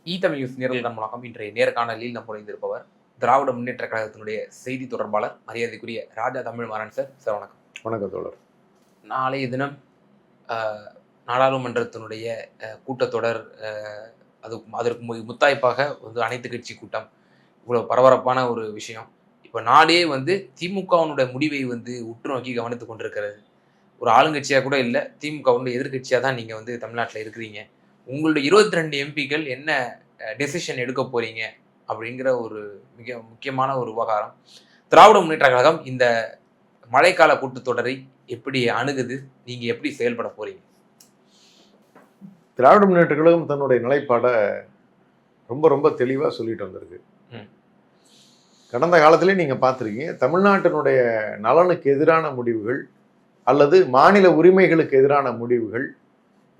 Tamil news நேரல்கள் மூலம் இன்றைய நேர்காணலில் நம் இணைந்திருப்பவர் திராவிட முன்னேற்ற கழகத்தினுடைய செய்தி தொடர்பாளர் மரியாதைக்குரிய ராஜா தமிழ்மாறன் சார். சார் வணக்கம். வணக்கம் தோழர். நாளைய தினம் நாடாளுமன்றத்தினுடைய கூட்டத்தொடர், அதற்கு முத்தாய்ப்பாக வந்து அனைத்து கட்சி கூட்டம், இவ்வளோ பரபரப்பான ஒரு விஷயம். இப்போ நாடே வந்து திமுகவினுடைய முடிவை வந்து உற்று நோக்கி கவனித்து கொண்டிருக்கிறது. ஒரு ஆளுங்கட்சியாக கூட இல்லை, திமுகவுடைய எதிர்கட்சியாக தான் நீங்கள் வந்து தமிழ்நாட்டில் இருக்கிறீங்க. உங்களுடைய 22 எம்பிக்கள் என்ன டெசிஷன் எடுக்க போறீங்க அப்படிங்கிற ஒரு மிக முக்கியமான ஒரு விவகாரம். திராவிட முன்னேற்ற கழகம் இந்த மழைக்கால கூட்டத்தொடரை எப்படி அணுகுது, நீங்க எப்படி செயல்பட போறீங்க? திராவிட முன்னேற்ற கழகம் தன்னுடைய நிலைப்பாடை ரொம்ப ரொம்ப தெளிவாக சொல்லிட்டு வந்திருக்கு. கடந்த காலத்திலே நீங்க பார்த்துருக்கீங்க, தமிழ்நாட்டினுடைய நலனுக்கு எதிரான முடிவுகள் அல்லது மாநில உரிமைகளுக்கு எதிரான முடிவுகள்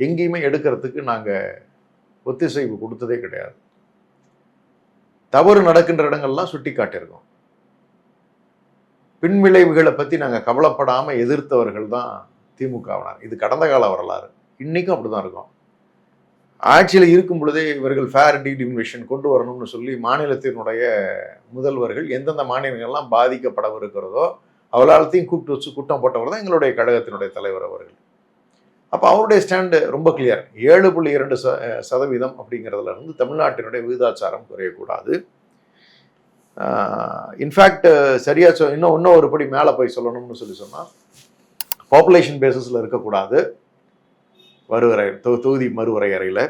எங்கேயுமே எடுக்கிறதுக்கு நாங்கள் ஒத்திசைவு கொடுத்ததே கிடையாது. தவறு நடக்கின்ற இடங்கள்லாம் சுட்டி காட்டியிருக்கோம். பின்விளைவுகளை பற்றி நாங்கள் கவலைப்படாமல் எதிர்த்தவர்கள் தான் திமுகவினர். இது கடந்த கால வரலாறு, இன்றைக்கும் அப்படி தான் இருக்கும். ஆட்சியில் இருக்கும் பொழுதே இவர்கள் ஃபேர் டீலிமினேஷன் கொண்டு வரணும்னு சொல்லி மாநிலத்தினுடைய முதல்வர்கள் எந்தெந்த மாநிலங்கள்லாம் பாதிக்கப்படவிருக்கிறதோ அவளாலத்தையும் கூப்பிட்டு வச்சு கூட்டம் போட்டவர் தான் எங்களுடைய கழகத்தினுடைய தலைவர் அவர்கள். அப்போ அவருடைய ஸ்டாண்டு ரொம்ப கிளியர். 7.2% அப்படிங்கிறதுல இருந்து தமிழ்நாட்டினுடைய விகிதாச்சாரம் குறையக்கூடாது. இன்ஃபேக்ட் சரியா இன்னும் ஒரு படி மேலே போய் சொல்லணும்னு சொன்னால் பாப்புலேஷன் பேசிஸில் இருக்கக்கூடாது தொகுதி மறுவரையறையில்.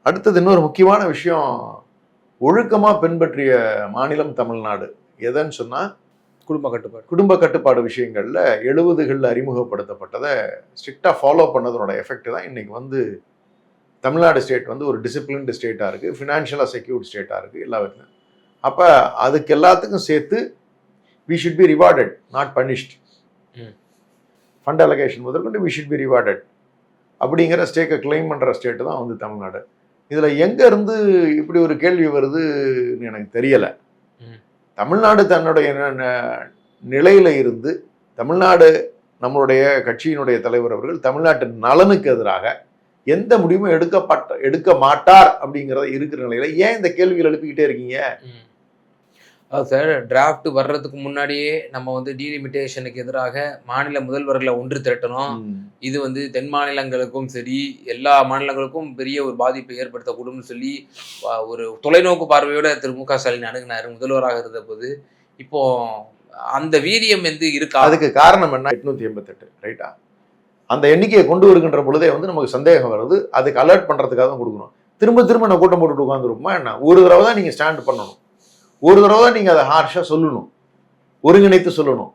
அடுத்தது இன்னொரு முக்கியமான விஷயம், ஒழுக்கமாக பின்பற்றிய மாநிலம் தமிழ்நாடு. எதுன்னு சொன்னால் குடும்ப கட்டுப்பாடு விஷயங்களில் 70களில் அறிமுகப்படுத்தப்பட்டதை ஸ்ட்ரிக்டாக ஃபாலோ பண்ணதனோட எஃபெக்ட் தான் இன்னைக்கு வந்து தமிழ்நாடு ஸ்டேட் வந்து ஒரு டிசிப்ளின்டு ஸ்டேட்டாக இருக்குது, ஃபினான்ஷியலாக செக்யூர்ட் ஸ்டேட்டாக இருக்குது எல்லா விதத்துலையும். அப்போ அதுக்கு எல்லாத்துக்கும் சேர்த்து we should be rewarded, not punished. Fund allocation முதற்கொண்டு வி ஷுட் பி ரிவார்டட் அப்படிங்கிற ஸ்டேக்கை கிளைம் பண்ணுற ஸ்டேட்டு தான் வந்து தமிழ்நாடு. இதில் எங்கேருந்து இப்படி ஒரு கேள்வி வருதுன்னு எனக்கு தெரியலை. தமிழ்நாடு தன்னுடைய நிலையில இருந்து, தமிழ்நாடு நம்மளுடைய கட்சியினுடைய தலைவர் அவர்கள் தமிழ்நாட்டின் நலனுக்கு எதிராக எந்த முடிவும் எடுக்க மாட்டார் அப்படிங்கிறத இருக்கிற நிலையில ஏன் இந்த கேள்விகள் எழுப்பிக்கிட்டே இருக்கீங்க? சார், டிராஃப்ட் வர்றதுக்கு முன்னாடியே நம்ம வந்து டீலிமிட்டேஷனுக்கு எதிராக மாநில முதல்வர்களை ஒன்று திரட்டணும். இது வந்து தென் மாநிலங்களுக்கும் சரி எல்லா மாநிலங்களுக்கும் பெரிய ஒரு பாதிப்பை ஏற்படுத்தக்கூடும்னு சொல்லி ஒரு தொலைநோக்கு பார்வையோட திரு மு க ஸ்டாலின் அணுகினார் முதல்வராக இருந்த போது. இப்போ அந்த வீரியம் வந்து இருக்கா? அதுக்கு காரணம் என்ன? 888 ரைட்டா? அந்த எண்ணிக்கையை கொண்டு வருகின்ற பொழுதே வந்து நமக்கு சந்தேகம் வருது. அதுக்கு அலர்ட் பண்றதுக்காக தான் கொடுக்கணும். திரும்ப நான் கூட்டம் போட்டுட்டு உட்காந்துருப்போமா என்ன? ஒரு தடவை தான் நீங்க ஸ்டாண்ட் பண்ணணும், ஒரு தடவை தான் நீங்க அதை ஹார்ஷா சொல்லணும், ஒருங்கிணைத்து சொல்லணும்.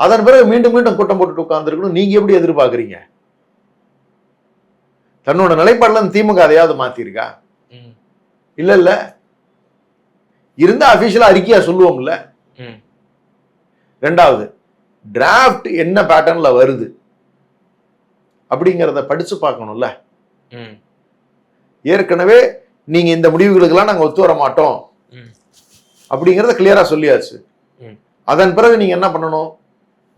அதன் பிறகு மீண்டும் கூட்டம் போட்டுட்டு உட்கார்ந்துருக்கணும். நீங்க எப்படி எதிர்பார்க்குறீங்க? தன்னோட நிலைப்பாடுல திமுக அதையாவது மாத்திருக்கா? இல்ல இருந்தா அபிஷியலா அறிக்கையா சொல்லுவோம்ல. ரெண்டாவது, டிராஃப்ட் என்ன பேட்டர்ன்ல வருது அப்படிங்கிறத படிச்சு பார்க்கணும்ல. ஏற்கனவே நீங்க இந்த முடிவுகளுக்கெல்லாம் நாங்க ஒத்து வர மாட்டோம் அப்படிங்கிறத கிளியரா சொல்லியாச்சு. அதன் பிறகு நீங்க என்ன பண்ணணும்?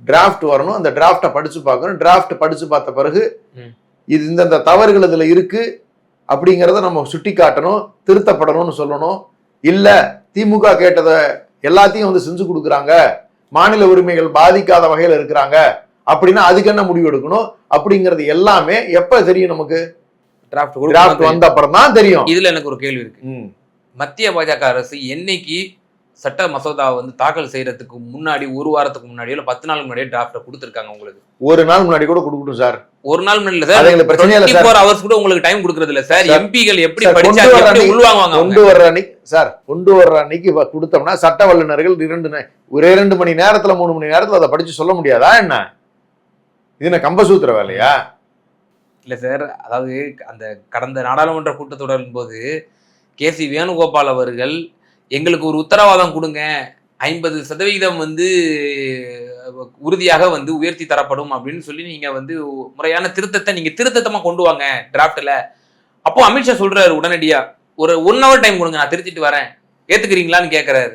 டிராஃப்ட் வரணும், அந்த டிராஃப்டை படிச்சு பார்க்கணும். டிராஃப்ட் படிச்சு பார்த்த பிறகு இது இந்த தவறுகள் இதுல இருக்கு அப்படிங்கிறத நம்ம சுட்டி காட்டணும், திருத்தப்படணும்னு சொல்லணும். இல்ல திமுக கேட்டதை எல்லாத்தையும் வந்து செஞ்சு கொடுக்குறாங்க, மாநில உரிமைகள் பாதிக்காத வகையில் இருக்கிறாங்க அப்படின்னா அதுக்கு என்ன முடிவு எடுக்கணும் அப்படிங்கிறது எல்லாமே எப்ப தெரியும் நமக்கு? டிராஃப்ட் வந்த அப்புறம் தான் தெரியும். இதுல எனக்கு ஒரு கேள்வி இருக்கு. மத்திய பாஜக அரசு என்னைக்கு சட்ட மசோதா வந்து தாக்கல் செய்யறதுக்கு முன்னாடி, ஒரு வாரத்துக்கு முன்னாடியோ இல்ல 10 நாளுக்கு முன்னாடியே டிராஃப்ட் கொடுத்துருக்காங்க? உங்களுக்கு ஒரு நாள் முன்னாடி கூட கொடுக்கட்டும் சார். ஒரு நாள் முன்னாடி இல்ல சார், 24 ஹவர்ஸ் கூட உங்களுக்கு டைம் கொடுக்கறது இல்ல சார். எம்பிகள் எப்படி படிச்சாங்க உள்வாங்குவாங்க? கொண்டு வர்ற அன்னைக்கு கொடுத்தோம்னா சட்ட வல்லுநர்கள் 2 மணி நேரத்துல 3 மணி நேரத்துல அதை படிச்சு சொல்ல முடியாதா என்ன? இது என்ன கம்பசூத்திர வேலையா? இல்ல சார், அதாவது அந்த கடந்த நாடாளுமன்ற கூட்டத்தொடரின் போது கே.சி. வேணுகோபால் அவர்கள் எங்களுக்கு ஒரு உத்தரவாதம் கொடுங்க, 50% வந்து உறுதியாக வந்து உயர்த்தி தரப்படும் அப்படின்னு சொல்லி நீங்க வந்து முறையான திருத்தத்தை நீங்க திருத்தமா கொண்டு வாங்க டிராஃப்ட்ல. அப்போ அமித்ஷா சொல்றாரு உடனடியா ஒரு 1 hour டைம் கொடுங்க, நான் திருத்திட்டு வரேன், ஏத்துக்கிறீங்களான்னு கேட்கிறாரு.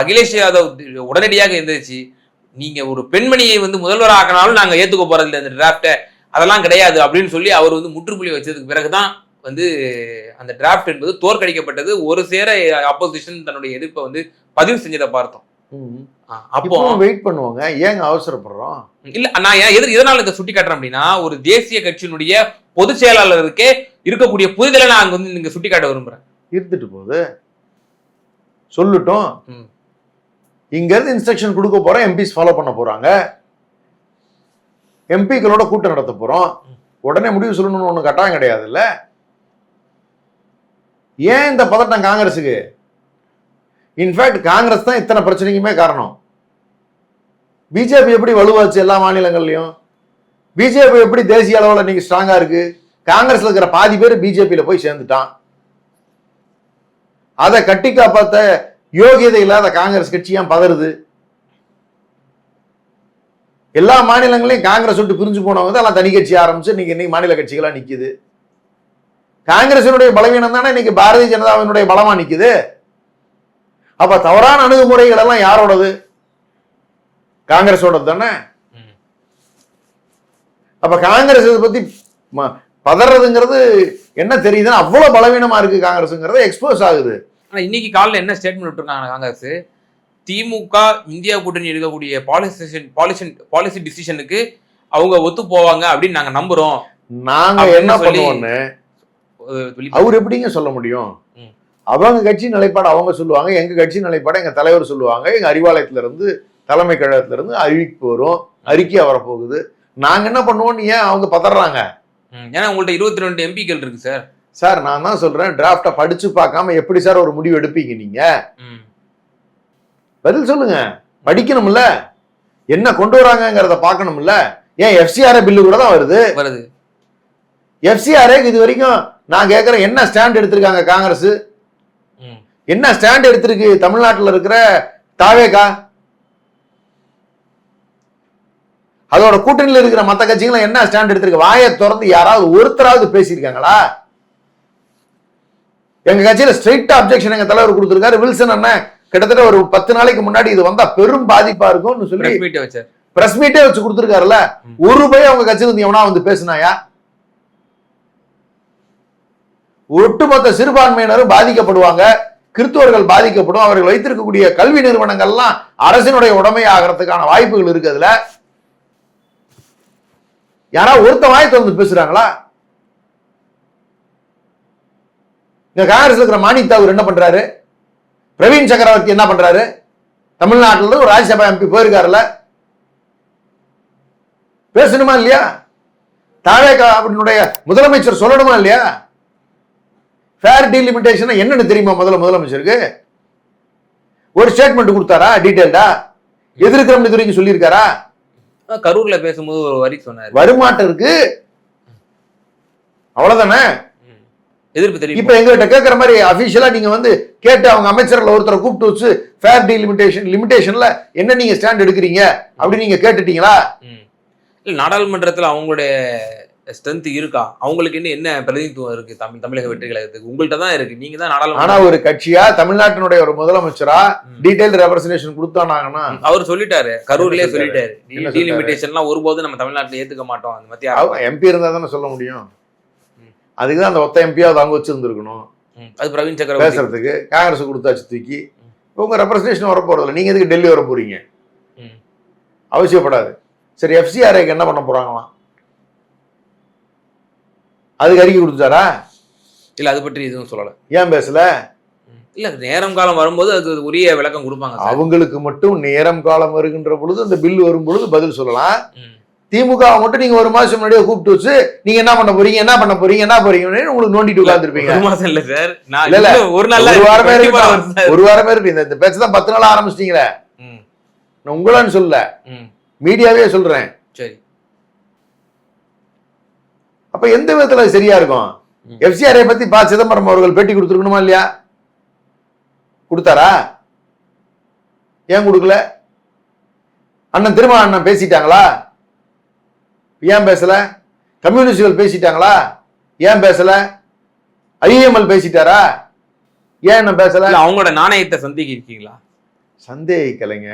அகிலேஷ் யாதவ் உடனடியாக எந்திரிச்சு, நீங்க ஒரு பெண்மணியை வந்து முதல்வராக்கினாலும் நாங்க ஏத்துக்க போறது இல்லை இந்த டிராஃப்ட, அதெல்லாம் கிடையாது அப்படின்னு சொல்லி அவர் வந்து முற்றுப்புள்ளி வச்சதுக்கு பிறகுதான் வந்து அந்த டிராஃப்ட் என்பது தோற்கடிக்கப்பட்டது. ஒரு சேர அப்போசிஷன் தன்னுடைய எதிர்ப்பை வந்து பதிவு செஞ்சதை பார்த்தோம். அப்போ வெயிட் பண்ணுவாங்க, ஏங்க அவசரப்படுறோம்? இல்ல நான் எதனால இதை சுட்டி காட்டுறேன் அப்படின்னா, ஒரு தேசிய கட்சியினுடைய பொதுச் செயலாளருக்கே இருக்கக்கூடிய புரிதலை நான் அங்க வந்து நீங்க சுட்டி காட்ட விரும்புறேன். இருந்துட்டு போகுது, சொல்லட்டும். இங்க இருந்து இன்ஸ்ட்ரக்ஷன் கொடுக்க போறோம், எம்பிஸ் ஃபாலோ பண்ண போறாங்க, எம்பிக்களோட கூட்டம் நடத்த போறோம், உடனே முடிவு சொல்லணும்னு ஒண்ணு கட்டாயம் கிடையாது. இல்ல ஏன் இந்த பதட்டம் காங்கிரஸுக்கு? இன்ஃபேக்ட் காங்கிரஸ் தான் இத்தனை பிரச்சனைக்குமே காரணம். பிஜேபி எப்படி வலுவாச்சு எல்லா மாநிலங்கள்லயும்? பிஜேபி எப்படி தேசிய அளவில் நீங்க ஸ்ட்ராங்கா இருக்கு? காங்கிரஸ்ல இருக்கிற பாதி பேர் பிஜேபியில போய் சேர்ந்துட்டான். அதை கட்டி காப்பாத்த யோகியதை இல்லாத காங்கிரஸ் கட்சி ஏன் பதறுது? எல்லா மாநிலங்களையும் காங்கிரஸ் விட்டு பிரிஞ்சு போனவங்க தான் எல்லாம் தனி கட்சி ஆரம்பிச்சு இன்னைக்கு மாநில கட்சிகளா நிக்குது. காங்கிரசினுடைய பலவீனம் தானே இன்னைக்கு பாரதிய ஜனதாவினுடைய பலமா நிக்குது. அப்ப தவறான அணுகுமுறைகள் எல்லாம் யாரோடது? காங்கிரஸோட தானே. அப்ப காங்கிரஸ் இதை பத்தி பதறதுங்கிறது என்ன தெரியுதுன்னா, அவ்வளவு பலவீனமா இருக்கு காங்கிரஸ்ங்கிறது எக்ஸ்போஸ் ஆகுது. ஆனா இன்னைக்கு காலையில் என்ன ஸ்டேட்மெண்ட் விட்டுருக்காங்க காங்கிரஸ்? திமுக இந்தியா கூட்டணி இருக்கக்கூடிய பாலிசி டிசிஷனுக்கு அவங்க ஒத்து போவாங்க அப்படின்னு நாங்க நம்புறோம். நாங்க என்ன பண்ணுவோம்னு அவர் எப்படிங்க சொல்ல முடியும்? அவங்க கட்சி நிலைப்பாடு அவங்க சொல்லுவாங்க, எங்க கட்சி நிலைப்பாடு எங்க தலைவர் சொல்லுவாங்க, எங்க அறிவாலயத்துல இருந்து தலைமை கழகத்துல இருந்து அறிவிப்பு வரும், அறிக்கை வரப்போகுது. நாங்க என்ன பண்ணுவோம்னு ஏன் அவங்க பதறாங்க? ஏன்னா உங்கள்ட்ட 22 எம்பிக்கள் இருக்கு சார். சார் நான் தான் சொல்றேன், டிராஃப்டை படிச்சு பார்க்காம எப்படி சார் ஒரு முடிவு எடுப்பீங்க நீங்க? பதில் சொல்லுங்க. படிக்கணும்ல, என்ன கொண்டு வராங்கிறத பார்க்கணும்ல. ஏன் எஃப்சிஆர்ஏ பில்லு கூட தான் வருது. எஃப்சிஆர்ஏ இது வரைக்கும் நான் கேட்கிறேன், என்ன ஸ்டாண்ட் எடுத்திருக்காங்க காங்கிரஸ்? என்ன ஸ்டாண்ட் எடுத்திருக்கு தமிழ்நாட்டில் இருக்கிற தாவேகா? அதோட கூட்டணியில் இருக்கிற மற்ற கட்சிகளும் என்ன ஸ்டாண்ட் எடுத்திருக்கு? வாயை திறந்து யாராவது ஒருத்தராவது பேசியிருக்காங்களா? எங்க கட்சியில ஸ்ட்ரெயிட்டா அப்ஜெக்ஷன் எங்க தலைவர் கொடுத்திருக்காரு. வில்சன் அண்ணன் கிட்டத்தட்ட ஒரு 10 நாளைக்கு முன்னாடி இது வந்தா பெரும் பாதிப்பா இருக்கும்னு சொல்லி பிரஸ் மீட்டே வச்சு கொடுத்திருக்காருல்ல. ஒரு ரூபாய் அவங்க கட்சியில இருந்து எவனா வந்து பேசினாயா? ஒட்டுமொத்த சிறுபான்மையினரும் பாதிக்கப்படுவாங்க, கிறிஸ்துவர்கள் பாதிக்கப்படும். அவர்கள் வைத்திருக்கக்கூடிய கல்வி நிறுவனங்கள்லாம் அரசினுடைய உடைமை ஆகிறதுக்கான வாய்ப்புகள் இருக்கு. அதுல யாராவது ஒருத்த வாய் திறந்து பேசுறாங்களா? இங்க காங்கிரஸ் இருக்கிற மாணிக் தாகூர் என்ன பண்றாரு? பிரவீன் சக்கரவர்த்தி என்ன பண்றாரு? தமிழ்நாட்டில் ஒரு ராஜ்யசபா எம்பி போயிருக்காருல்ல, பேசணுமா இல்லையா? தாவேகாவினுடைய முதலமைச்சர் சொல்லணுமா இல்லையா? ஃபேர் டீலிமிட்டேஷன் என்னன்னு தெரியுமா முதலமைச்சருக்கு? ஒரு ஸ்டேட்மெண்ட் கொடுத்தாரா டீடைல்டா? எதிர்க்கிறோம் இது வரைக்கும் சொல்லியிருக்காரா? கரூர்ல பேசும்போது ஒரு வரி சொன்னார், வருமாட்டம் இருக்கு, அவ்வளவுதானே. எதிர்ப்பு தெரியும். இப்ப எங்ககிட்ட கேட்கிற மாதிரி அபிஷியலா நீங்க வந்து கேட்டு அவங்க அமைச்சர்ல ஒருத்தரை கூப்பிட்டு வச்சு ஃபேர் லிமிடேஷன்ல என்ன நீங்க ஸ்டாண்ட் எடுக்கிறீங்க அப்படின்னு நீங்க கேட்டுட்டீங்களா? இல்ல நாடாளுமன்றத்துல அவங்களுடைய ஸ்ட்ரென்த் இருக்கா? அவங்களுக்கு என்ன பிரதிநிதித்துவம் இருக்கு தமிழக வெற்றி கழகத்துக்கு? உங்கள்கிட்ட தான் இருக்கு, நீங்க தான் நாடாளுமன்ற. ஆனா ஒரு கட்சியா தமிழ்நாட்டினுடைய ஒரு முதலமைச்சரா டீடைல் ரெப்ரசன்டேஷன் கொடுத்தானாங்கன்னா அவர் சொல்லிட்டாரு, கரூர்லயே சொல்லிட்டாரு, டீலிமிட்டேஷன்லாம் ஒருபோதும் நம்ம தமிழ்நாட்டுல ஏத்துக்க மாட்டோம். அந்த மத்திய எம்பி இருந்தா தானே சொல்ல முடியும். அதுக்குதான் அந்த ஒத்த எம்பியாவது அவங்க வச்சிருந்துருக்கணும். அது பிரவீன் சக்கரவர்த்தி பேசுறதுக்கு காங்கிரஸ் கொடுத்தாச்சு தூக்கி. உங்க ரெப்ரசன்டேஷன் வர போறது இல்லை, நீங்க எதுக்கு டெல்லி வர போறீங்க? அவசியப்படாது. சரி, எஃப்சிஆர்ஏக்கு என்ன பண்ண போறாங்களாம்? அதுக்கு அறிக்கை கொடுத்தாரா? இல்ல அது பற்றி எதுவும் சொல்லல. ஏன் பேசல? இல்ல நேரம் காலம் வரும்போது அது உரிய விளக்கம் கொடுப்பாங்க. அவங்களுக்கு மட்டும் நேரம் காலம் வருகின்ற பொழுது, அந்த பில் வரும் பொழுது பதில் சொல்லலாம். திமுக மட்டும் நீங்க ஒரு மாசம் முன்னாடியே கூப்பிட்டு வச்சு நீங்க என்ன பண்ண போறீங்க என்ன போறீங்கன்னு உங்களுக்கு நோண்டிட்டு உட்கார்ந்துருப்பீங்க. ஒரு மாசம் இல்ல சார், ஒரு வாரமே இருக்கு. இந்த பேச்சு தான் 10 நாள் ஆரம்பிச்சிட்டீங்களே. நான் உங்களான்னு சொல்ல, மீடியாவே சொல்றேன். சரி, அப்ப எந்த விதத்துல சரியா இருக்கும்? எஃப்சிஆர்ஐ பத்தி ப. சிதம்பரம் அவர்கள் பேட்டி கொடுத்துருக்கணுமா இல்லையா? கொடுத்தாரா? ஏன் கொடுக்கல? அண்ணன் திரும்ப அண்ணன் பேசிட்டாங்களா? ஏன் பேசல? கம்யூனிஸ்டுகள் பேசிட்டாங்களா? ஏன் பேசல? ஐஎம்எல் பேசிட்டாரா? ஏன் என்ன பேசல? அவங்களோட நாணயத்தை சந்தேகிக்கீங்களா? சந்தேகிக்கலைங்க.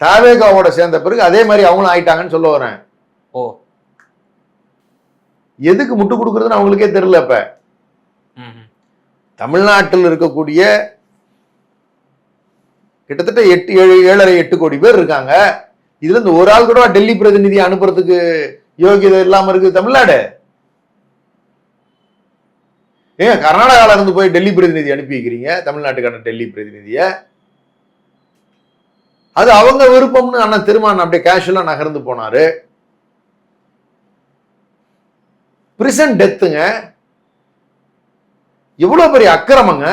தாவேகாவோட சேர்ந்த பிறகு அதே மாதிரி அவங்களும் ஆயிட்டாங்கன்னு சொல்ல வரேன். ஓ, எதுக்கு முட்டு கொடுக்கறதுன்னு அவங்களுக்கே தெரியல. இப்ப தமிழ்நாட்டில் இருக்கக்கூடிய கிட்டத்தட்ட 7.5-8 கோடி பேர் இருக்காங்க. இதுல இருந்து ஒரு ஆள் கூட டெல்லி பிரதிநிதி அனுப்புறதுக்கு யோகியதை இல்லாம இருக்குது தமிழ்நாடு. ஏங்க கர்நாடகால இருந்து போய் டெல்லி பிரதிநிதி அனுப்பி வைக்கிறீங்க, தமிழ்நாட்டுக்கான டெல்லி பிரதிநிதிய. அது அவங்க விருப்பம்னு அண்ணன் திருமான் அப்படியே கேஷுவலா நகர்ந்து போனாரு. பிரிசன் டெத்துங்க, எவ்வளவு பெரிய அக்கிரமங்க.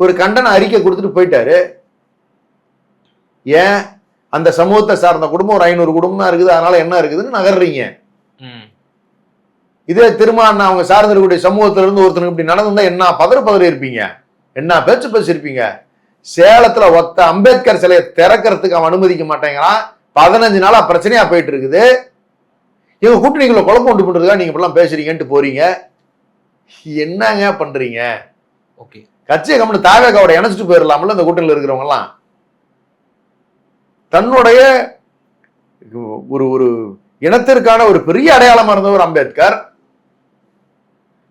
ஒரு கண்டன அறிக்கை கொடுத்துட்டு போயிட்டாரு. ஏன் அந்த சமூகத்தை சார்ந்த குடும்பம் ஒரு 500 குடும்பம் தான் இருக்குது, அதனால என்ன இருக்குதுன்னு நகர்றீங்க. இதே திருமான் அவங்க சார்ந்த இருக்கக்கூடிய சமூகத்தில இருந்து ஒருத்தனுக்கு இப்படி நடந்திருந்தா என்ன பதற இருப்பீங்க, என்ன பேச்சு இருப்பீங்க. சேலத்துல ஒத்த அம்பேத்கர் சிலையை திறக்கிறதுக்கு அவன் அனுமதிக்க மாட்டேங்கிறான். 15 நாளா பிரச்சனையா போயிட்டு இருக்குது. எங்க கூட்டணிக்குள்ள குழப்பம் உண்டு பண்றதுக்கா நீங்க இப்பெல்லாம் பேசுறீங்கன்ட்டு போறீங்க. என்னங்க பண்றீங்க? ஓகே, கட்சியை கம்முன்னு தாவேகாவோட இணைச்சிட்டு போயிடலாம்ல. இந்த கூட்டணியில் இருக்கிறவங்க எல்லாம் தன்னுடைய ஒரு ஒரு இனத்திற்கான ஒரு பெரிய அடையாளமா இருந்தவர் அம்பேத்கர்.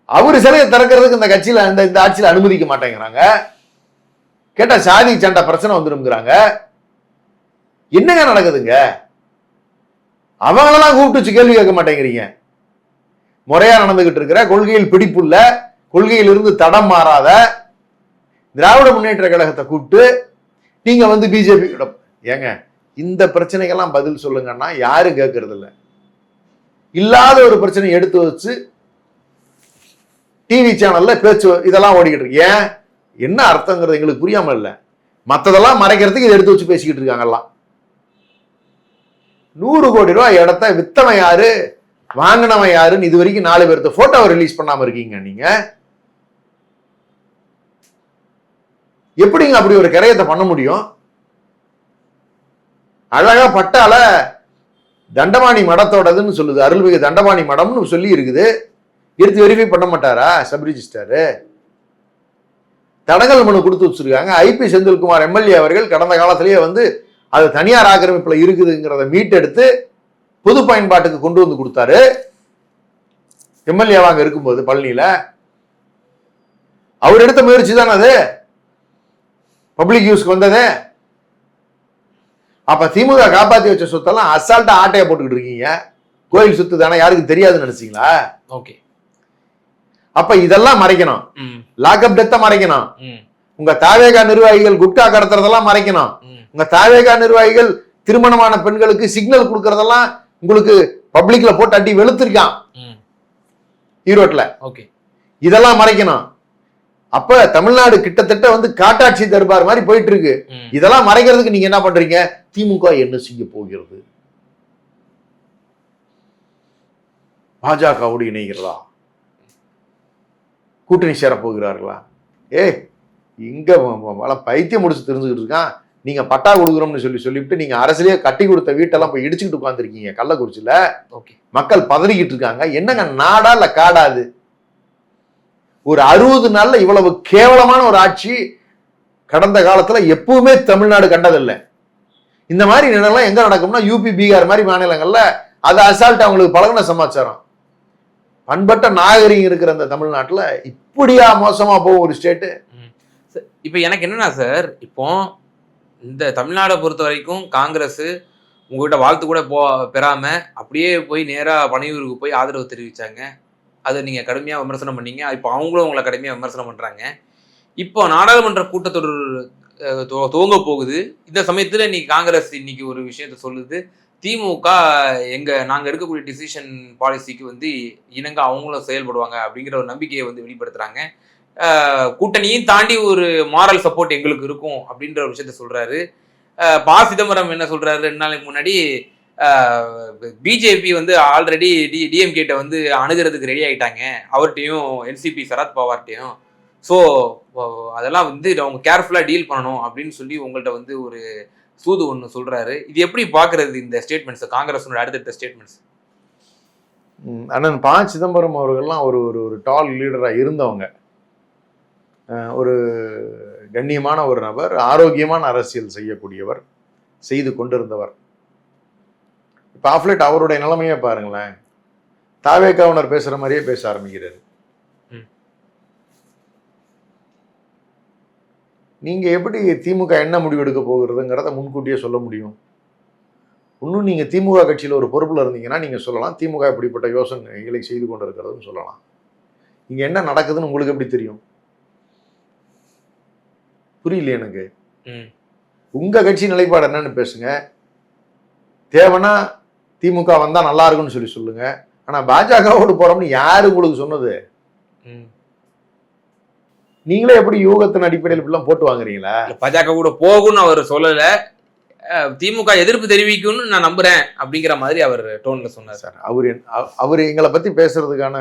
அவரு சிலையை திறக்கிறதுக்கு இந்த கட்சியில இந்த ஆட்சியில அனுமதிக்க மாட்டேங்கிறாங்க. கேட்டா சாதி சண்டை பிரச்சனை வந்துருங்கிறாங்க. என்னங்க நடக்குதுங்க? அவங்களெல்லாம் கூப்பிட்டு கேள்வி கேட்க மாட்டேங்கிறீங்க. முறையா நடந்துகிட்டு இருக்கிற, கொள்கையில் பிடிப்புள்ள, கொள்கையிலிருந்து தடம் மாறாத திராவிட முன்னேற்ற கழகத்தை கூப்பிட்டு நீங்க பிஜேபி ஏங்க இந்த பிரச்சனைகள்லாம் பதில் சொல்லுங்கன்னா யாரும் கேட்கறது இல்லை. இல்லாத ஒரு பிரச்சனை எடுத்து வச்சு டிவி சேனல்ல பேச்சு இதெல்லாம் ஓடிக்கிட்டு இருக்கு. ஏன் என்ன அர்த்தங்கிறது எங்களுக்கு புரியாம இல்ல. மற்றதெல்லாம் மறைக்கிறதுக்கு இதை எடுத்து வச்சு பேசிக்கிட்டு இருக்காங்கல்லாம். 100 கோடி ரூபாய் இடத்த வித்தவன் யாரு, வாங்கினவன் யாருன்னு இது வரைக்கும் 4 பேர்த்த போட்டோவை ரிலீஸ் பண்ணாம இருக்கீங்க. நீங்க எப்படிங்க அப்படி ஒரு கரையத்தை பண்ண முடியும்? அழகா பட்டால தண்டபாணி மடத்தோடதுன்னு சொல்லுது, அருள்மிகு தண்டபாணி மடம்னு சொல்லி இருக்குது. எடுத்து வெரிஃபை பண்ண மாட்டாரா சப் ரிஜிஸ்டர்? தடங்கல் மனு கொடுத்து வச்சிருக்காங்க. ஐபி செந்தில்குமார் எம்எல்ஏ அவர்கள் கடந்த காலத்திலேயே அது தனியார் ஆக்கிரமிப்புல இருக்குதுங்கிறத மீட்டெடுத்து பொது பயன்பாட்டுக்கு கொண்டு வந்து கொடுத்தாரு. எம்எல்ஏவாங்க இருக்கும்போது பழனியில அவர் எடுத்த முயற்சி தானே அது பப்ளிக் யூஸ்க்கு வந்தது. அப்ப திமுக காப்பாத்தி வச்ச சொத்தெல்லாம் அசால்ட்டா ஆட்டையா போட்டுக்கிட்டு இருக்கீங்க. கோயில் சொத்து தானே, யாருக்கு தெரியாதுன்னு நினைச்சீங்களா? ஓகே, அப்ப இதெல்லாம் மறைக்கணும். லாக்அப் டெத்த மறைக்கணும். உங்க தாவேகா நிர்வாகிகள் குட்கா கடத்துறதெல்லாம் மறைக்கணும். உங்க தாவேகா நிர்வாகிகள் திருமணமான பெண்களுக்கு சிக்னல் கொடுக்கறதெல்லாம் உங்களுக்கு பப்ளிக்ல போட்டு அடி வெளுத்திருக்கான் ஈரோட்ல. ஓகே, இதெல்லாம் மறைக்கணும். அப்ப தமிழ்நாடு கிட்டத்தட்ட காட்டாட்சி தர்பார் மாதிரி போயிட்டு இருக்கு. இதெல்லாம் மறைக்கிறதுக்கு நீங்க என்ன பண்றீங்க? திமுக என்ன செய்ய போகிறது? பாஜகவோடு இணைகிறதா? கூட்டணி சேர போகிறார்களா? இங்க பைத்தியம் முடிச்சு தெரிஞ்சுக்கிட்டு இருக்கான். நீங்க பட்டா கொடுக்குறோம்னு சொல்லிவிட்டு நீங்க அரசியலே கட்டி கொடுத்த வீட்டெல்லாம் போய் இடிச்சுக்கிட்டு உட்காந்துருக்கீங்க கள்ளக்குறிச்சியில. மக்கள் பதறிக்கிட்டு இருக்காங்க. என்னங்க நாடா இல்ல காடாது? ஒரு 60 நாள்ல இவ்வளவு கேவலமான ஒரு ஆட்சி கடந்த காலத்துல எப்பவுமே தமிழ்நாடு கண்டதில்லை. இந்த மாதிரி நிலைலாம் எங்க நடக்கும்னா யூபி பீகார் மாதிரி மாநிலங்கள்ல அது அசால்ட் அவங்களுக்கு பழகின சமாச்சாரம். பண்பட்ட நாகரிகம் இருக்கிற அந்த தமிழ்நாட்டுல இப்படியா மோசமா போகும் ஒரு ஸ்டேட்டு? இப்ப எனக்கு என்னன்னா சார், இப்போ இந்த தமிழ்நாடை பொறுத்த வரைக்கும் காங்கிரஸ் உங்ககிட்ட வாழ்த்து கூட பெறாம அப்படியே போய் நேரா பனையூருக்கு போய் ஆதரவு தெரிவிச்சாங்க. அதை நீங்க கடுமையா விமர்சனம் பண்ணீங்க. இப்போ அவங்களும் உங்களை கடுமையா விமர்சனம் பண்றாங்க. இப்போ நாடாளுமன்ற கூட்டத்தொடர் துவங்க போகுது. இந்த சமயத்துல இன்னைக்கு காங்கிரஸ் இன்னைக்கு ஒரு விஷயத்த சொல்லுது, திமுக நாங்க எடுக்கக்கூடிய டிசிஷன் பாலிசிக்கு இணங்க அவங்களும் செயல்படுவாங்க அப்படிங்கிற ஒரு நம்பிக்கையை வெளிப்படுத்துறாங்க. கூட்டணியும் தாண்டி ஒரு மாரல் சப்போர்ட் எங்களுக்கு இருக்கும் அப்படின்ற ஒரு விஷயத்த சொல்றாரு. ப. சிதம்பரம் என்ன சொல்றாரு, 2 நாளைக்கு முன்னாடி பிஜேபி ஆல்ரெடி டிஎம்கேட்ட அணுகிறதுக்கு ரெடி ஆயிட்டாங்க, அவர்கிட்டையும் என்சிபி சரத் பவார்ட்டையும். ஸோ அதெல்லாம் அவங்க கேர்ஃபுல்லா டீல் பண்ணணும் அப்படின்னு சொல்லி உங்கள்கிட்ட ஒரு சூது ஒன்று சொல்றாரு. இது எப்படி பாக்குறது இந்த ஸ்டேட்மெண்ட்ஸ், காங்கிரஸோட அடுத்தடுத்த ஸ்டேட்மெண்ட்ஸ்? அண்ணன் ப. சிதம்பரம் அவர்கள்லாம் ஒரு ஒரு டால் லீடரா இருந்தவங்க, ஒரு கண்ணியமான ஒரு நபர், ஆரோக்கியமான அரசியல் செய்யக்கூடியவர், செய்து கொண்டிருந்தவர். இப்ப ஆஃப்லேட் அவருடைய நிலைமையே பாருங்களேன், தாவேக்காவினர் பேசுற மாதிரியே பேச ஆரம்பிக்கிறாரு. நீங்க எப்படி திமுக என்ன முடிவு எடுக்க போகிறதுங்கிறத முன்கூட்டியே சொல்ல முடியும்? இன்னும் நீங்க திமுக கட்சியில ஒரு பொறுப்புல இருந்தீங்கன்னா நீங்க சொல்லலாம், திமுக இப்படிப்பட்ட யோசனைகளை செய்து கொண்டிருக்கிறதுன்னு சொல்லலாம். இங்க என்ன நடக்குதுன்னு உங்களுக்கு எப்படி தெரியும்? புரியல எனக்கு. உங்க கட்சி நிலைப்பாடு என்னன்னு பேசுங்க. தேவைன்னா திமுக வந்தா நல்லா இருக்குன்னு சொல்லி சொல்லுங்க. ஆனா பாஜகவோடு போறோம்னு யாரு உங்களுக்கு சொன்னது? நீங்களே எப்படி யூகத்தின் அடிப்படையில் இப்படிலாம் போட்டு வாங்குறீங்களா? பாஜக கூட போகும்னு அவர் சொல்லல, திமுக எதிர்ப்பு தெரிவிக்கும்னு நான் நம்புறேன் அப்படிங்கிற மாதிரி அவர் டோன்ல சொன்னார். சார் அவரு எங்களை பத்தி பேசுறதுக்கான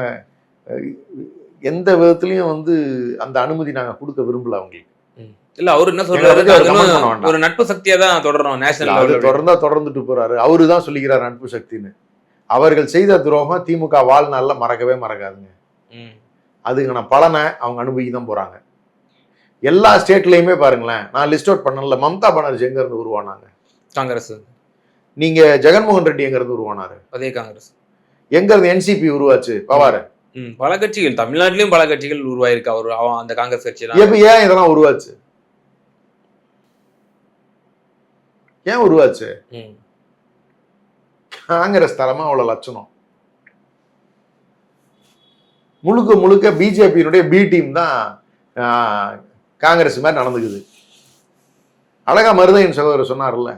எந்த விதத்திலையும் அந்த அனுமதி நாங்க கொடுக்க விரும்பல அவங்களுக்கு. இல்ல அவரு என்ன சொல்றாரு, ஒரு நட்பு சக்தியா தான் தொடரணும் நேஷனல் தொடர்ந்துட்டு போறாரு. அவரு தான் சொல்லிக்கிறார் நட்பு சக்தின்னு. அவர்கள் செய்த துரோகம் திமுக வாழ்நாள்ல மறக்கவே மறக்காதுங்க. அதுக்கான பலனை அவங்க அனுபவிக்க தான் போறாங்க. எல்லா ஸ்டேட்லயுமே பாருங்களேன், நான் லிஸ்ட் அவுட் பண்ணல, மம்தா பானர்ஜி எங்க இருந்து உருவானாங்க? காங்கிரஸ். நீங்க ஜெகன்மோகன் ரெட்டி எங்க இருந்து உருவானாரு? அதே காங்கிரஸ். எங்க இருந்து என்சிபி உருவாச்சு? பவார். பல கட்சிகள், தமிழ்நாட்டிலயும் பல கட்சிகள் உருவாயிருக்கு. அவர் அந்த காங்கிரஸ் கட்சி ஏன் இதெல்லாம் உருவாச்சு? ஏன் உருவாச்சு? காங்கிரஸ் தலைமை அவ்வளவு லட்சணம். முழுக்க முழுக்க பிஜேபியினுடைய பி டீம் தான் காங்கிரஸ் மாதிரி நடந்துக்குது. அழகா மருதையன் சகோதரர் சொன்னார்ல,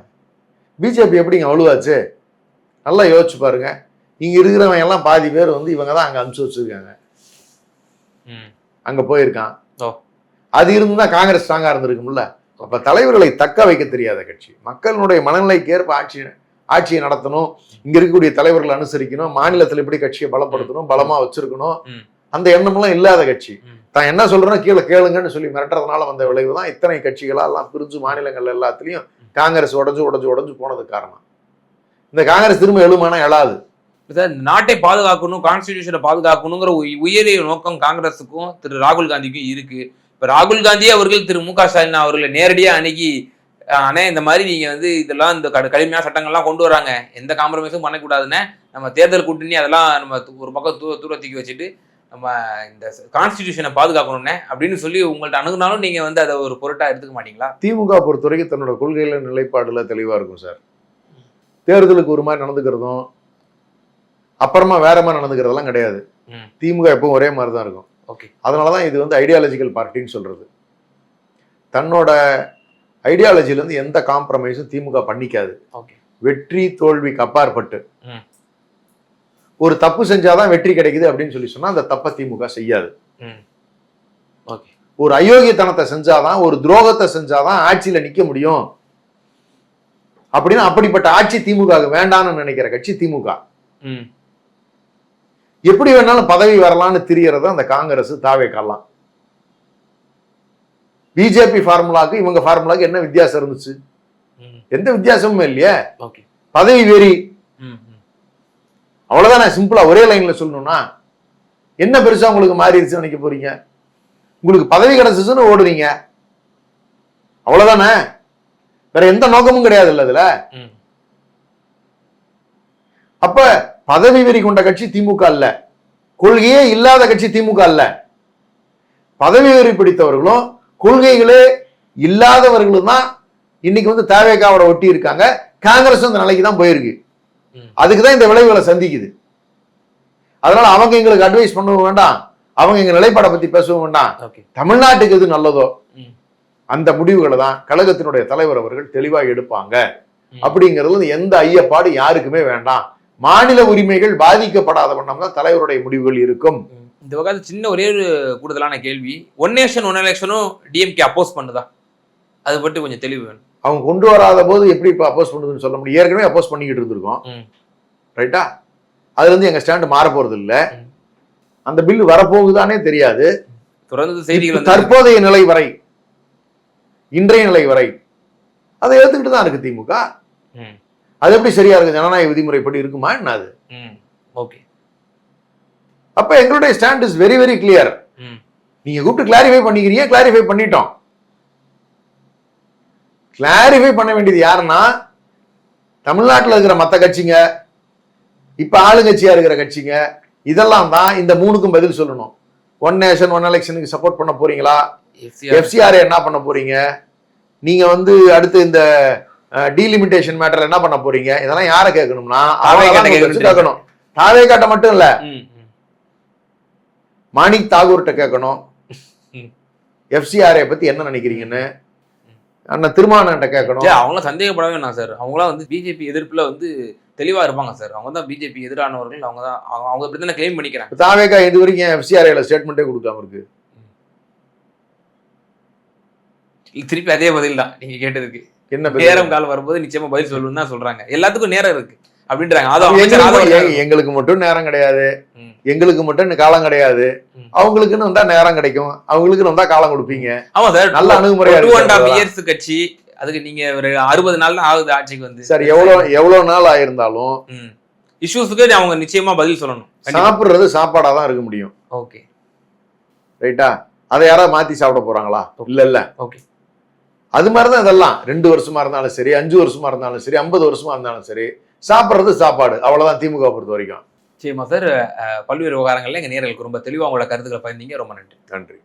பிஜேபி எப்படிங்க அவ்வளவாச்சு? நல்லா யோசிச்சு பாருங்க. இங்க இருக்கிறவங்க எல்லாம் பாதி பேர் இவங்க தான் அங்க அனுப்பிச்சு வச்சிருக்காங்க, அங்க போயிருக்கான். அது இருந்துதான் காங்கிரஸ் ஸ்ட்ராங்கா இருந்திருக்கும்ல. அப்ப தலைவர்களை தக்க வைக்க தெரியாத கட்சி, மக்களுடைய மனநிலைக்கு ஏற்ப ஆட்சியை நடத்தணும், இங்க இருக்கக்கூடிய தலைவர்களை அனுசரிக்கணும், மாநிலத்தில் எப்படி கட்சியை பலப்படுத்தணும், பலமா வச்சிருக்கணும், அந்த எண்ணம்லாம் இல்லாத கட்சி. தான் என்ன சொல்றேன்னா கீழே கேளுங்கன்னு சொல்லி மிரட்டுறதுனால வந்த விளைவு தான் இத்தனை கட்சிகளா எல்லாம் பிரிஞ்சு மாநிலங்கள் எல்லாத்துலயும் காங்கிரஸ் உடஞ்சு போனதுக்கு காரணம். இந்த காங்கிரஸ் திரும்ப எழுமானா எழாது. நாட்டை பாதுகாக்கணும், கான்ஸ்டிடியூஷனை பாதுகாக்கணுங்கிற உயரிய நோக்கம் காங்கிரஸுக்கும் திரு ராகுல் காந்திக்கும் இருக்கு. இப்ப ராகுல் காந்தியே அவர்கள் திரு மு க ஸ்டாலின் அவர்களை நேரடியா அணுகி, ஆனா இந்த மாதிரி நீங்க இதெல்லாம் இந்த கடுமையான சட்டங்கள்லாம் கொண்டு வராங்க, எந்த காம்ப்ரமைஸும் பண்ணக்கூடாதுன்னு, நம்ம தேர்தல் கூட்டணி அதெல்லாம் நம்ம ஒரு பக்கம் தூரத்துக்கு வச்சுட்டு நம்ம இந்த கான்ஸ்டிடியூஷனை பாதுகாக்கணும்னே அப்படின்னு சொல்லி உங்கள்ட்ட அணுகுனாலும் நீங்க அதை ஒரு பொருட்டா எடுத்துக்க மாட்டீங்களா? திமுக பொறுத்தவரைக்கும் தன்னோட கொள்கையில நிலைப்பாடுல தெளிவா இருக்கும் சார். தேர்தலுக்கு ஒரு மாதிரி நடந்துக்கிறதும் அப்புறமா வேற மாதிரி நடந்துக்கிறதெல்லாம் கிடையாது. திமுக எப்பவும் ஒரே மாதிரி தான் இருக்கும். அதனாலதான் இது ஐடியாலஜிக்கல் பார்ட்டின்னு சொல்றது. தன்னோட ஐடியாலஜில இருந்து எந்த காம்ப்ரமைஸும் திமுக பண்ணிக்காது. வெற்றி தோல்விக்கு அப்பாற்பட்டு ஒரு தப்பு செஞ்சாதான் வெற்றி கிடைக்குது அப்படின்னு சொல்லி சொன்னா அந்த தப்பை திமுக செய்யாது. ஒரு அயோக்கியத்தனத்தை செஞ்சாதான், ஒரு துரோகத்தை செஞ்சாதான் ஆட்சியில நிக்க முடியும் அப்படின்னா அப்படிப்பட்ட ஆட்சி திமுக வேண்டாம்னு நினைக்கிற கட்சி திமுக. எப்படி வேணாலும் பதவி வரலாம்னு திரியறத அந்த காங்கிரஸ் தாவேக்காலாம். பிஜேபி ஃபார்முலாக்கு இவங்க ஃபார்முலாக்கு என்ன வித்தியாசம் இருந்துச்சு? எந்த வித்தியாசமும் இல்லையே. பதவி வெறி, அவ்வளவுதானே. சிம்பிளா ஒரே லைன்ல சொல்லணும்னா என்ன பெருசா உங்களுக்கு மாறிடுச்சு நினைக்க போறீங்க? உங்களுக்கு பதவி கிடைச்சிச்சுன்னு ஓடுறீங்க, அவ்வளவுதானே. வேற எந்த நோக்கமும் கிடையாது இல்ல அதுல. அப்ப பதவி வெறி கொண்ட கட்சி திமுக அல்ல, கொள்கையே இல்லாத கட்சி திமுக அல்ல. பதவி வெறி பிடித்தவர்களும் கொள்கைகளே இல்லாதவர்களும் தான் இன்னைக்கு தேவைக்காவோட ஒட்டி இருக்காங்க. காங்கிரஸ் அந்த நிலைக்கு தான் போயிருக்கு. அதுக்குதான் இந்த விளைவுகளை சந்திக்குது. அதனால அவங்க எங்களுக்கு அட்வைஸ் பண்ணவும் வேண்டாம், அவங்க எங்க நிலைப்பாடை பத்தி பேசவும் வேண்டாம். தமிழ்நாட்டுக்கு எது நல்லதோ அந்த முடிவுகளை தான் கழகத்தினுடைய தலைவர் அவர்கள் தெளிவாக எடுப்பாங்க. அப்படிங்கிறது எந்த ஐயப்பாடு யாருக்குமே வேண்டாம். மாநில உரிமைகள் பாதிக்கப்படாத வண்ணம் தான் தலைவருடைய முடிவுகள் இருக்கும். இந்த வகை சின்ன ஒரே ஒரு கூடுதலான கேள்வி, ஒன் நேஷன் ஒன் எலெக்ஷனும் டிஎம்கே அப்போஸ் பண்ணுதா? அது பற்றி கொஞ்சம் தெளிவு வேணும். அவங்க கொண்டு வராத போது எப்படி இப்ப அப்போஸ் பண்ணுதுன்னு சொல்ல முடியும். ஏற்கனவே அப்போஸ் பண்ணிக்கிட்டு இருந்திருக்கோம், ரைட்டா? அதுல இருந்து எங்க ஸ்டாண்ட் மாற போறது இல்ல. அந்த பில் வரப்போகுதானே தெரியாது. தொடர்ந்து செய்திகள் தற்போதைய நிலை வரை, இன்றைய நிலை வரை அதை எடுத்துக்கிட்டு தான் இருக்கு திமுக. அது எப்படி சரியா இருக்கு? ஜனநாயக விதிமுறைப்படி இருக்குமா என்ன அது? அப்ப எங்களுடைய stand is very very clear. நீங்க கூப்பிட்டு கிளாரிஃபை பண்ணிக்கிறீங்க, கிளாரிஃபை பண்ணிட்டோம். கிளாரிஃபை பண்ண வேண்டியது யாருன்னா தமிழ்நாட்டில் இருக்கிற மற்ற கட்சிங்க, இப்ப ஆளுங்கட்சியா இருக்கிற கட்சிங்க இதெல்லாம் தான் இந்த மூணுக்கும் பதில் சொல்லணும். ஒன் நேஷன் ஒன் எலெக்ஷனுக்கு சப்போர்ட் பண்ண போறீங்களா? எஃப்சிஆர் என்ன பண்ண போறீங்க? நீங்க வந்து அடுத்து இந்த டீலிமிட்டேஷன் மேட்டர் என்ன பண்ண போறீங்க? இதெல்லாம் யாரை கேட்கணும்னா கேட்கணும். தாவே காட்ட மட்டும் இல்ல, மாணிக் தாகூர்கிட்ட கேட்கணும். எஃப்சிஆரை பத்தி என்ன நினைக்கிறீங்கன்னு அண்ணன் திருமாவளவன்கிட்ட கேட்கணும். அவங்களாம் சந்தேகப்படவே வேணாம் சார். அவங்களாம் வந்து பிஜேபி எதிர்ப்புல வந்து தெளிவா இருப்பாங்க சார். அவங்க தான் பிஜேபி எதிரானவர்கள். அவங்க இப்படி தானே கிளைம் பண்ணிக்கிறாங்க. தாவேகா இது வரைக்கும் எஃப்சிஆர்ஐல ஸ்டேட்மெண்ட்டே கொடுக்காம இருக்கு. திருப்பி அதே பதில் தான் நீங்க கேட்டதுக்கு. என்ன நேரம் காலம் வரும்போது நிச்சயமா பதில் சொல்லணும்னு தான் சொல்றாங்க. எல்லாத்துக்கும் நேரம் இருக்கு அப்படின்றாங்க. எங்களுக்கு மட்டும் நேரம் கிடையாது, எங்களுக்கு மட்டும் காலம் கிடையாது, அவங்களுக்குன்னு வந்தா நேரம் கிடைக்கும், அவங்களுக்குன்னு வந்தா காலம் கொடுப்பீங்க. ஆமா சார், நல்ல அணுகுமுறையா 2.5 years கட்சி. அதுக்கு நீங்க ஒரு 60 நாள் தான் ஆகுது ஆட்சிக்கு வந்து. சார் எவ்வளவு நாள் ஆயிருந்தாலும் இஷ்யூஸுக்கு அவங்க நிச்சயமா பதில் சொல்லணும். சாப்பிடுறது சாப்பாடா தான் இருக்க முடியும். ஓகே ரைட்டா? அதை யாராவது மாத்தி சாப்பிட போறாங்களா? இல்ல. ஓகே, அது மாதிரிதான் இதெல்லாம். 2 வருஷமா இருந்தாலும் சரி, 5 வருஷமா இருந்தாலும் சரி, 50 வருஷமா இருந்தாலும் சரி, சாப்பிடுறது சாப்பாடு. அவ்வளவுதான் திமுக பொறுத்த வரைக்கும். சரிமா சார், பல்வேறு விவகாரங்கள்ல எங்க நேயர்களுக்கு ரொம்ப தெளிவா உங்களோட கருத்துக்களை பகிர்ந்தீங்க. ரொம்ப நன்றி. நன்றி.